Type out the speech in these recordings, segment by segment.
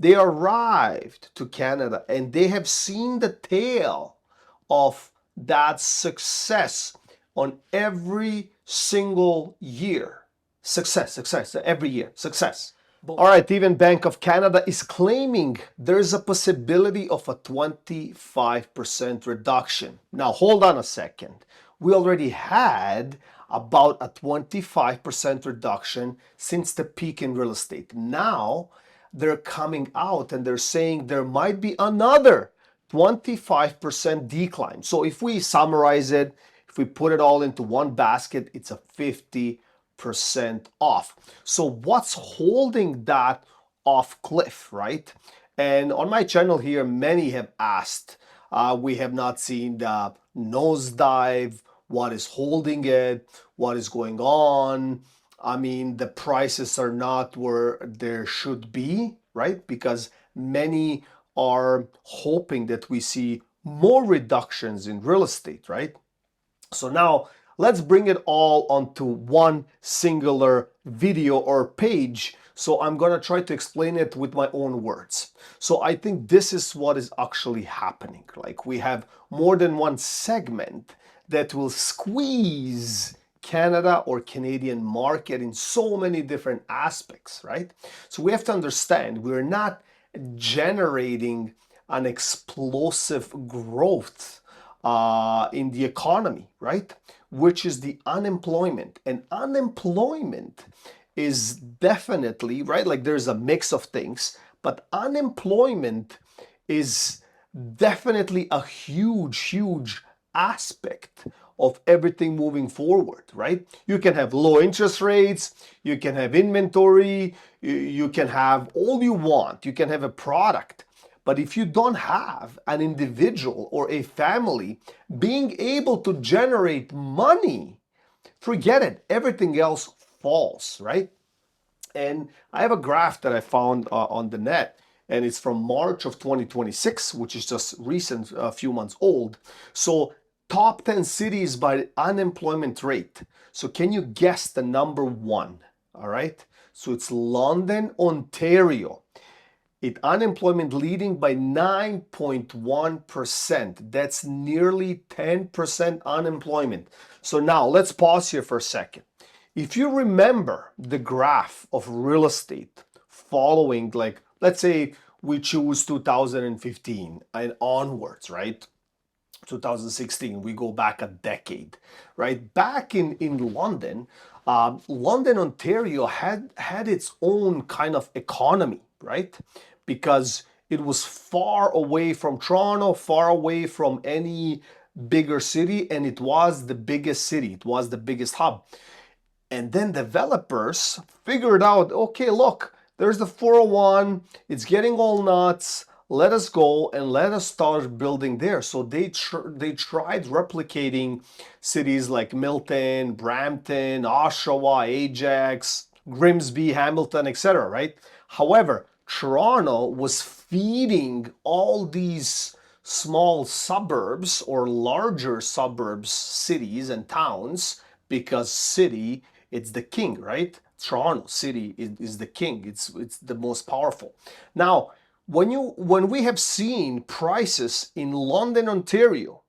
They arrived to Canada and they have seen the tail of that success on every single year. Success, every year, success. All right, even Bank of Canada is claiming there's a possibility of a 25% reduction. Now, hold on a second. We already had about a 25% reduction since the peak in real estate. Now, they're coming out and they're saying there might be another 25% decline. So if we summarize it, if we put it all into one basket, it's a 50% off. So what's holding that off cliff, right? And on my channel here, many have asked, we have not seen the nosedive, what is holding it, what is going on. I mean, the prices are not where there should be, right? Because many are hoping that we see more reductions in real estate, right? So now let's bring it all onto one singular video or page. So I'm going to try to explain it with my own words. So I think this is what is actually happening. Like we have more than one segment that will squeeze Canada or Canadian market in so many different aspects, right? So we have to understand we're not generating an explosive growth in the economy, right? Which is the unemployment. And unemployment is definitely, right? Like there's a mix of things, but unemployment is definitely a huge aspect of everything moving forward, right? You can have low interest rates, you can have inventory, you can have all you want, you can have a product. But if you don't have an individual or a family being able to generate money, forget it, everything else falls, right? And I have a graph that I found on the net, and it's from March of 2026, which is just recent, a few months old. So top 10 cities by unemployment rate. So can you guess the number one? All right. So it's London, Ontario. Unemployment leading by 9.1%. That's nearly 10% unemployment. So now let's pause here for a second. If you remember the graph of real estate following, like, let's say we choose 2015 and onwards, right? 2016, we go back a decade, right? Back in London, London, Ontario had its own kind of economy, right? Because it was far away from Toronto, far away from any bigger city, and it was the biggest city, it was the biggest hub. And then developers figured out, okay, look, there's the 401, it's getting all nuts, let us go and let us start building there. So they tried replicating cities like Milton, Brampton, Oshawa, Ajax, Grimsby, Hamilton, etc., right? However, Toronto was feeding all these small suburbs or larger suburbs, cities and towns, because city, it's the king, right? Toronto city is the king. It's the most powerful. Now, when we have seen prices in London, Ontario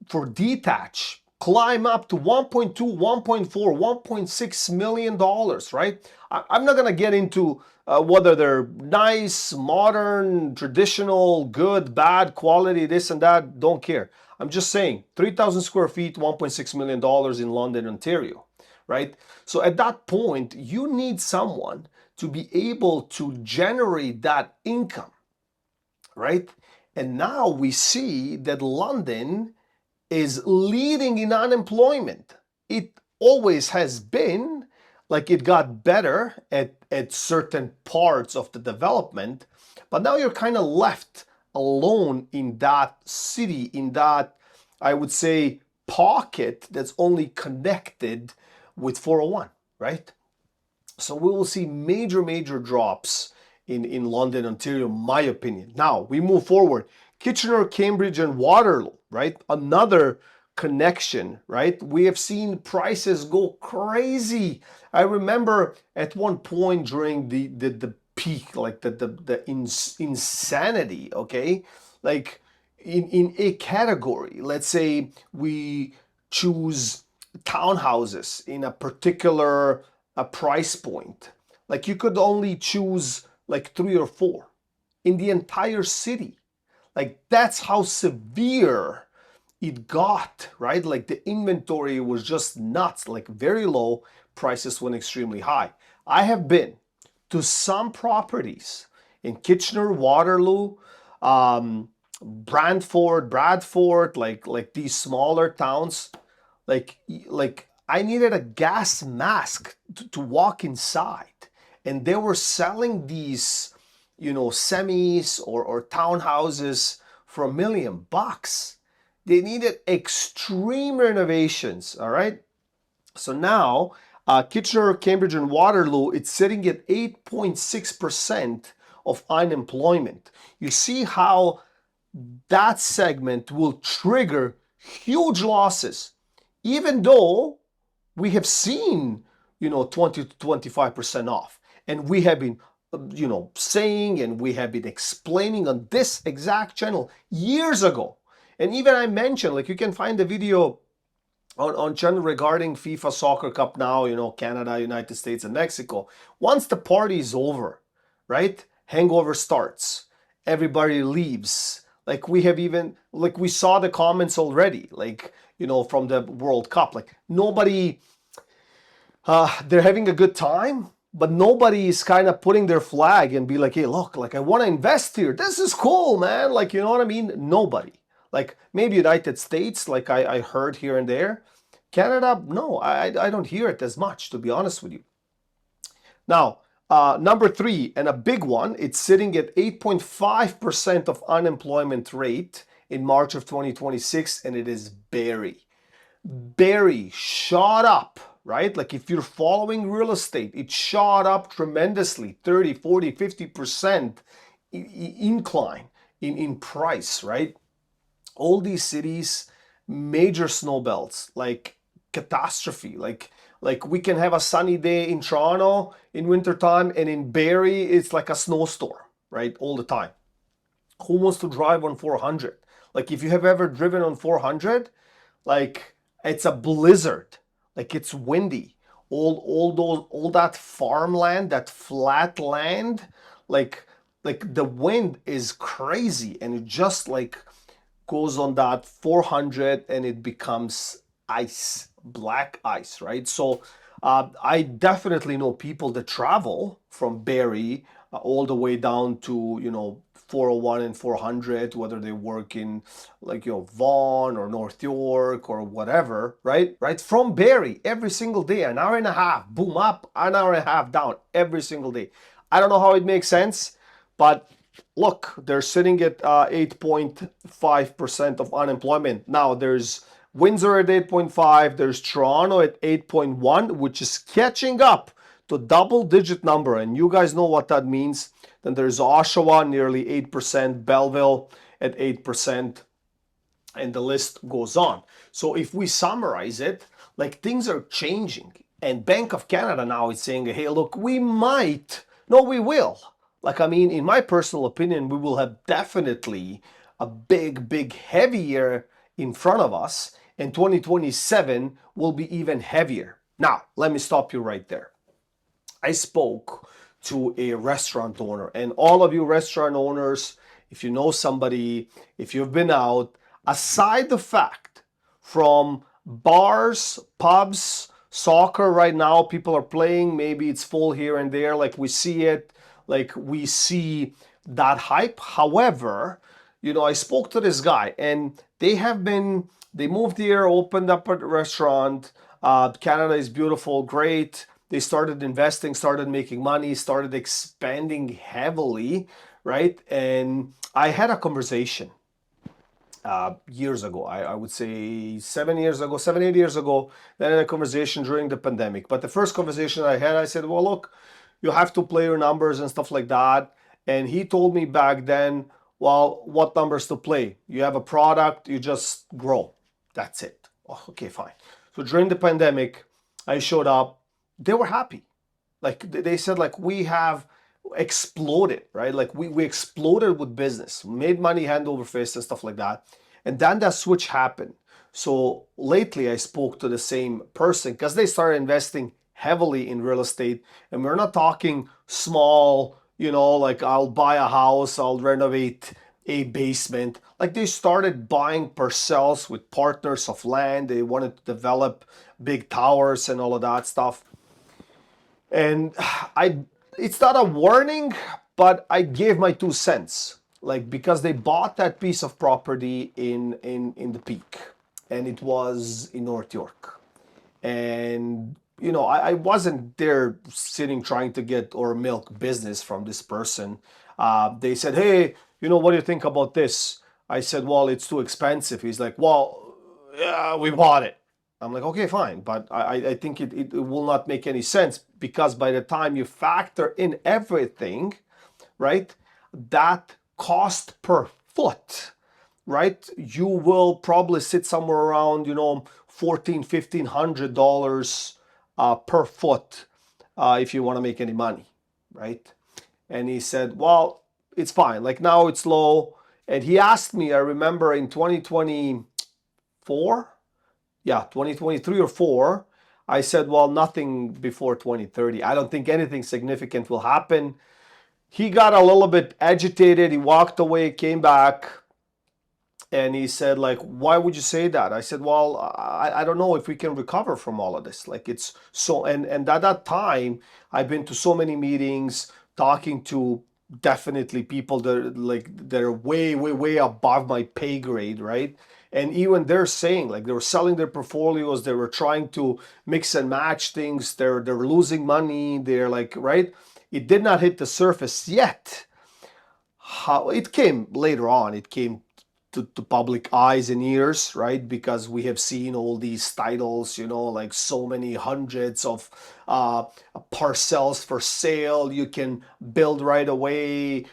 for detached climb up to 1.2, 1.4, 1.6 million dollars, right? I'm not gonna get into whether they're nice, modern, traditional, good, bad, quality, this and that, don't care. I'm just saying 3,000 square feet, 1.6 million dollars in London, Ontario, right? So at that point, you need someone to be able to generate that income, right? And now we see that London is leading in unemployment. It always has been, like it got better at certain parts of the development, but now you're kind of left alone in that city, in that, I would say, pocket that's only connected with 401, right? So we will see major drops in London, Ontario, my opinion. Now we move forward. Kitchener, Cambridge, and Waterloo, right? Another connection, right? We have seen prices go crazy. I remember at one point during the peak, like insanity, okay? Like in a category, let's say we choose townhouses in a particular price point. Like you could only choose like three or four in the entire city. Like that's how severe it got, right? Like the inventory was just nuts, like very low, prices went extremely high. I have been to some properties in Kitchener-Waterloo, Bradford, like these smaller towns, like I needed a gas mask to walk inside, and they were selling these, semis or townhouses for $1 million. They needed extreme renovations. All right. So now, Kitchener, Cambridge, and Waterloo, it's sitting at 8.6% of unemployment. You see how that segment will trigger huge losses, even though we have seen, 20 to 25% off. And we have been, saying, and we have been explaining on this exact channel years ago. And even I mentioned, like, you can find the video on channel regarding FIFA Soccer Cup now, Canada, United States, and Mexico. Once the party is over, right? Hangover starts. Everybody leaves. Like we saw the comments already, like, from the World Cup. Like nobody, they're having a good time, but nobody is kind of putting their flag and be like, hey, look, like I want to invest here. This is cool, man. Like, you know what I mean? Nobody. Like maybe United States, like I heard here and there. Canada, no, I don't hear it as much, to be honest with you. Now, number three, and a big one, it's sitting at 8.5% of unemployment rate in March of 2026, and it is Barrie. Barrie shot up, right? Like if you're following real estate, it shot up tremendously, 30, 40, 50% incline in price, right? All these cities, major snow belts, like catastrophe. Like we can have a sunny day in Toronto in wintertime, and in Barrie it's like a snowstorm, right? All the time. Who wants to drive on 400? Like if you have ever driven on 400, like it's a blizzard, like it's windy. All that farmland, that flat land, like the wind is crazy, and it just like goes on that 400 and it becomes ice, black ice, right? So I definitely know people that travel from Barrie all the way down to, 401 and 400, whether they work in like, Vaughan or North York or whatever, right? Right? From Barrie every single day, an hour and a half, boom up, an hour and a half down every single day. I don't know how it makes sense, but look, they're sitting at 8.5% of unemployment. Now there's Windsor at 8.5, there's Toronto at 8.1, which is catching up to double-digit number, and you guys know what that means. Then there's Oshawa, nearly 8%, Belleville at 8%, and the list goes on. So if we summarize it, like things are changing, and Bank of Canada now is saying, hey, look, we might, no, we will. Like, I mean, in my personal opinion, we will have definitely a big, heavy year in front of us, and 2027 will be even heavier. Now, let me stop you right there. I spoke to a restaurant owner, and all of you restaurant owners, if you know somebody, if you've been out, aside the fact from bars, pubs, soccer right now, people are playing, maybe it's full here and there, like we see it, like we see that hype. However, I spoke to this guy, and they moved here, opened up a restaurant. Canada is beautiful, great. They started investing, started making money, started expanding heavily, right? And I had a conversation years ago. I would say 8 years ago. Then I had a conversation during the pandemic. But the first conversation I had, I said, well, look, you have to play your numbers and stuff like that. And he told me back then, well, what numbers to play? You have a product, you just grow. That's it. Oh, okay, fine. So during the pandemic, I showed up. They were happy. Like they said, like we have exploded, right? Like we exploded with business, made money hand over fist and stuff like that. And then that switch happened. So lately I spoke to the same person because they started investing heavily in real estate. And we're not talking small, like I'll buy a house, I'll renovate a basement. Like they started buying parcels with partners of land. They wanted to develop big towers and all of that stuff. And I it's not a warning, but I gave my 2 cents. Like because they bought that piece of property in the Peak, and it was in North York. And I wasn't there sitting trying to get or milk business from this person. They said, hey, what do you think about this? I said, well, it's too expensive. He's like, well, yeah, we bought it. I'm like, okay, fine, but I think it will not make any sense because by the time you factor in everything, right, that cost per foot, right, you will probably sit somewhere around, $1,400-$1,500 per foot if you want to make any money, right? And he said, well, it's fine. Like now it's low. And he asked me, I remember in 2024, yeah, 2023 or 4, I said, well, nothing before 2030. I don't think anything significant will happen. He got a little bit agitated. He walked away, came back, and he said, like, why would you say that? I said, well, I don't know if we can recover from all of this. Like it's so, and at that time, I've been to so many meetings, talking to definitely people that like they're way, way, way above my pay grade, right? And even they're saying like they were selling their portfolios, they were trying to mix and match things, they're losing money, they're like, right? It did not hit the surface yet. How it came later on, it came to public eyes and ears, right? Because we have seen all these titles, like so many hundreds of uh, parcels for sale. You can build right away,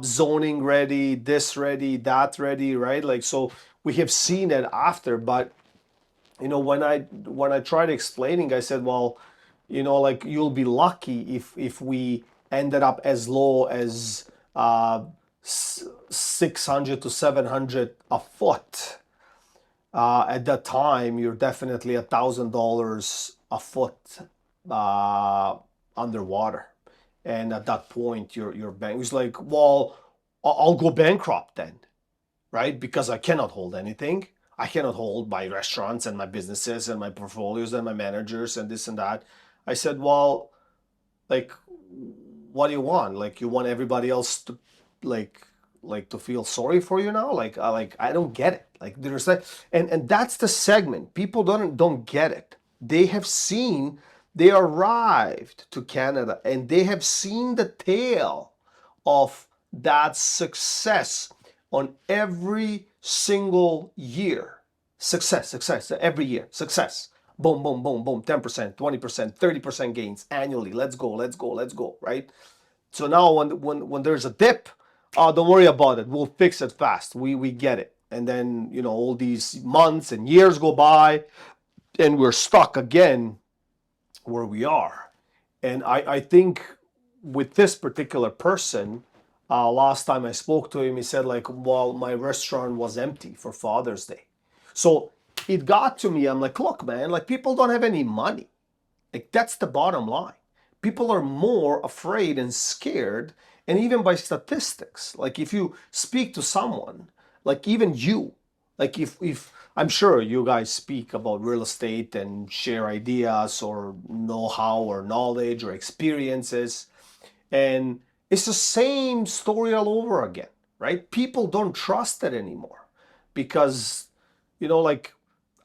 zoning ready, this ready, that ready, right? Like so, we have seen it after. But when I tried explaining, I said, well, like you'll be lucky if we ended up as low as 600 to 700 a foot. At that time, you're definitely $1,000 a foot uh, underwater, and at that point, your bank was like, "Well, I'll go bankrupt then, right? Because I cannot hold anything. I cannot hold my restaurants and my businesses and my portfolios and my managers and this and that." I said, "Well, like what do you want? Like you want everybody else to like to feel sorry for you now? Like I don't get it. Like there's that, and that's the segment. People don't get it. They have seen, they arrived to Canada and they have seen the tail of that success on every single year. Success every year. Success. Boom, boom, boom, boom. 10%, 20%, 30% gains annually. Let's go, let's go, let's go, right? So now when there's a dip, don't worry about it. We'll fix it fast. We get it. And then, all these months and years go by and we're stuck again where we are. And I think with this particular person, last time I spoke to him, he said like, well, my restaurant was empty for Father's Day. So it got to me. I'm like, look, man, like people don't have any money. Like that's the bottom line. People are more afraid and scared, and even by statistics. Like if you speak to someone, like even you, like if I'm sure you guys speak about real estate and share ideas or know-how or knowledge or experiences, and it's the same story all over again, right? People don't trust it anymore because, like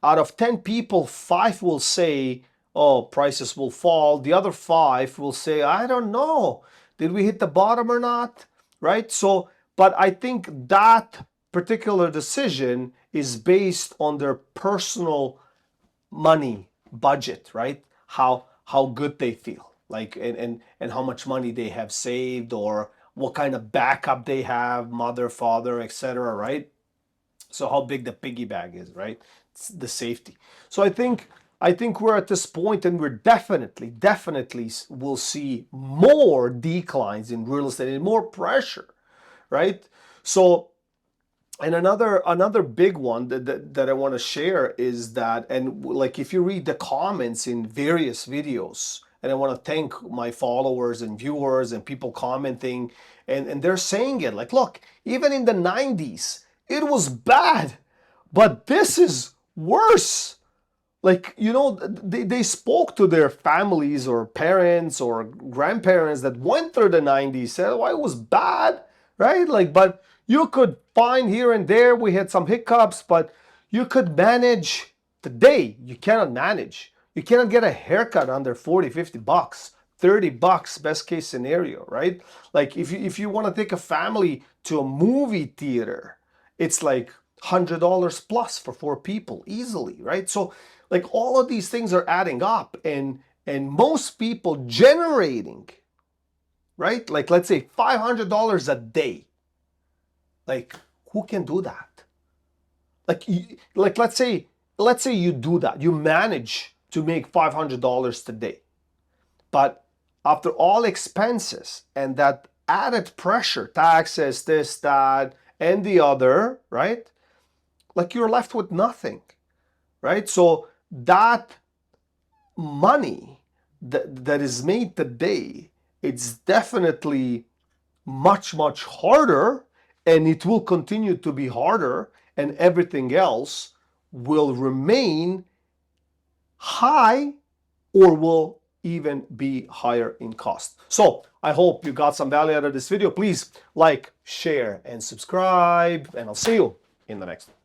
out of 10 people, 5 will say, oh, prices will fall. The other 5 will say, I don't know. Did we hit the bottom or not? Right? So, but I think that particular decision is based on their personal money budget, right? How good they feel, like and how much money they have saved or what kind of backup they have, mother, father, etc., right? So how big the piggy bag is, right? It's the safety. So I think we're at this point, and we're definitely will see more declines in real estate and more pressure, right? So, and another big one that I want to share is that, and like if you read the comments in various videos, and I want to thank my followers and viewers and people commenting, and they're saying it like, look, even in the 90s, it was bad, but this is worse. Like, you know, they spoke to their families or parents or grandparents that went through the 90s, said, why it was bad, right? Like, but you could find here and there, we had some hiccups, but you could manage. Today, you cannot manage. You cannot get a haircut under 40, 50 bucks, 30 bucks, best case scenario, right? Like if you want to take a family to a movie theater, it's like $100 plus for 4 people easily, right? So like all of these things are adding up, and most people generating, right? Like let's say $500 a day. Like who can do that? Like let's say you do that. You manage to make $500 today. But after all expenses and that added pressure, taxes, this, that, and the other, right? Like you're left with nothing, right? So that money that is made today, it's definitely much, much harder, and it will continue to be harder, and everything else will remain high or will even be higher in cost. So I hope you got some value out of this video. Please like, share, and subscribe, and I'll see you in the next one.